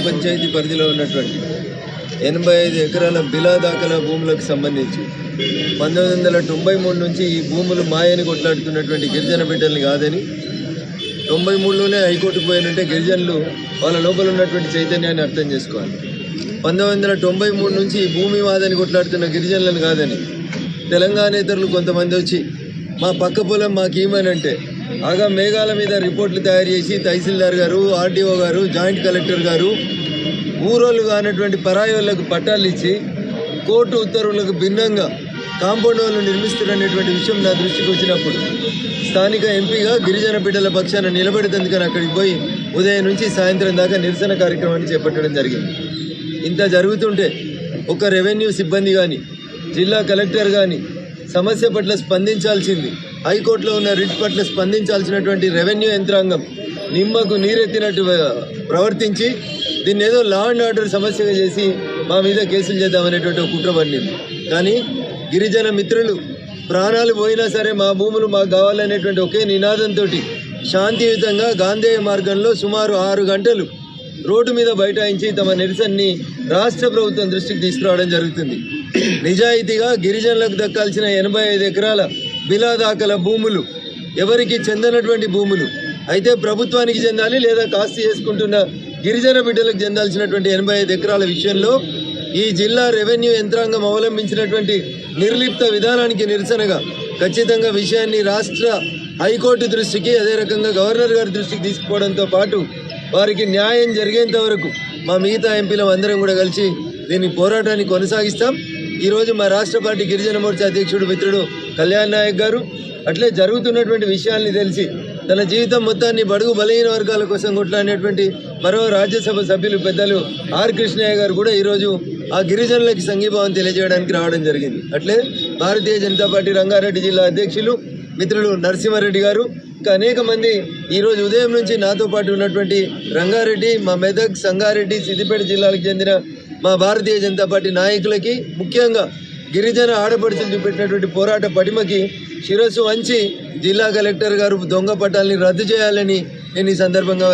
పంచాయతీ పరిధిలో ఉన్నటువంటి 85 ఎకరాల బిలా దాఖలా భూములకు సంబంధించి 1993 నుంచి ఈ భూములు మాయని కొట్లాడుతున్నటువంటి గిరిజన బిడ్డల్ని కాదని 93లోనే హైకోర్టుకు పోయినంటే గిరిజనులు వాళ్ళ లోపల ఉన్నటువంటి చైతన్యాన్ని అర్థం చేసుకోవాలి. 1993 నుంచి ఈ భూమి మాదని కొట్లాడుతున్న గిరిజనులను కాదని తెలంగాణేతరులు కొంతమంది వచ్చి మా పక్క పొలం మాకేమనంటే ఆగా మేఘాల మీద రిపోర్ట్లు తయారు చేసి తహసీల్దార్ గారు, ఆర్డీఓ గారు, జాయింట్ కలెక్టర్ గారు ఊరోళ్ళు కానటువంటి పరాయి వాళ్ళకు పట్టాలు ఇచ్చి కోర్టు ఉత్తర్వులకు భిన్నంగా కాంపౌండ్ వాళ్ళు నిర్మిస్తున్నటువంటి విషయం నా దృష్టికి వచ్చినప్పుడు స్థానిక ఎంపీగా గిరిజన బిడ్డల పక్షాన నిలబెడతందుకని అక్కడికి పోయి ఉదయం నుంచి సాయంత్రం దాకా నిరసన కార్యక్రమాన్ని చేపట్టడం జరిగింది. ఇంత జరుగుతుంటే ఒక రెవెన్యూ సిబ్బంది కానీ, జిల్లా కలెక్టర్ కానీ సమస్య పట్ల స్పందించాల్సింది, హైకోర్టులో ఉన్న రిట్ పట్ల స్పందించాల్సినటువంటి రెవెన్యూ యంత్రాంగం నిమ్మకు నీరెత్తినట్టు ప్రవర్తించి దీన్ని ఏదో లా అండ్ ఆర్డర్ సమస్యగా చేసి మా మీద కేసులు చేద్దామనేటువంటి ఒక కుట్ర పడింది. కానీ గిరిజన మిత్రులు ప్రాణాలు పోయినా సరే మా భూములు మాకు కావాలనేటువంటి ఒకే నినాదంతో శాంతియుతంగా గాంధేయ మార్గంలో సుమారు 6 గంటలు రోడ్డు మీద బైఠాయించి తమ నిరసనని రాష్ట్ర ప్రభుత్వం దృష్టికి తీసుకురావడం జరుగుతుంది. నిజాయితీగా గిరిజనులకు దక్కాల్సిన 85 ఎకరాల బిలా దాఖల భూములు ఎవరికి చెందనటువంటి భూములు అయితే ప్రభుత్వానికి చెందాలి, లేదా కాస్త చేసుకుంటున్న గిరిజన బిడ్డలకు చెందాల్సినటువంటి 85 ఎకరాల విషయంలో ఈ జిల్లా రెవెన్యూ యంత్రాంగం అవలంబించినటువంటి నిర్లిప్త విధానానికి నిరసనగా ఖచ్చితంగా విషయాన్ని రాష్ట్ర హైకోర్టు దృష్టికి, అదే రకంగా గవర్నర్ గారి దృష్టికి తీసుకుపోవడంతో పాటు వారికి న్యాయం జరిగేంత వరకు మా మిగతా ఎంపీలం అందరం కూడా కలిసి దీన్ని పోరాటాన్ని కొనసాగిస్తాం. ఈరోజు మా రాష్ట్ర పార్టీ గిరిజన మోర్చా అధ్యక్షుడు మిత్రుడు కళ్యాణ్ నాయక్ గారు అట్లే జరుగుతున్నటువంటి విషయాల్ని తెలిసి తన జీవితం మొత్తాన్ని బడుగు బలహీన వర్గాల కోసం కొట్లాడినటువంటి మరో రాజ్యసభ సభ్యులు పెద్దలు ఆర్ కృష్ణయ్య గారు కూడా ఈరోజు ఆ గిరిజనులకి సంఘీభావం తెలియజేయడానికి రావడం జరిగింది. అట్లే భారతీయ జనతా పార్టీ రంగారెడ్డి జిల్లా అధ్యక్షులు మిత్రులు నరసింహారెడ్డి గారు, ఇంకా అనేక మంది ఈరోజు ఉదయం నుంచి నాతో పాటు ఉన్నటువంటి రంగారెడ్డి, మా మెదక్, సంగారెడ్డి, సిద్దిపేట జిల్లాలకు చెందిన మా భారతీయ జనతా పార్టీ నాయకులకి, ముఖ్యంగా గిరిజన ఆడపడుచులు చూపెట్టినటువంటి పోరాట పటిమకి శిరస్సు వంచి జిల్లా కలెక్టర్ గారు దొంగ పట్టాలని రద్దు చేయాలని నేను ఈ సందర్భంగా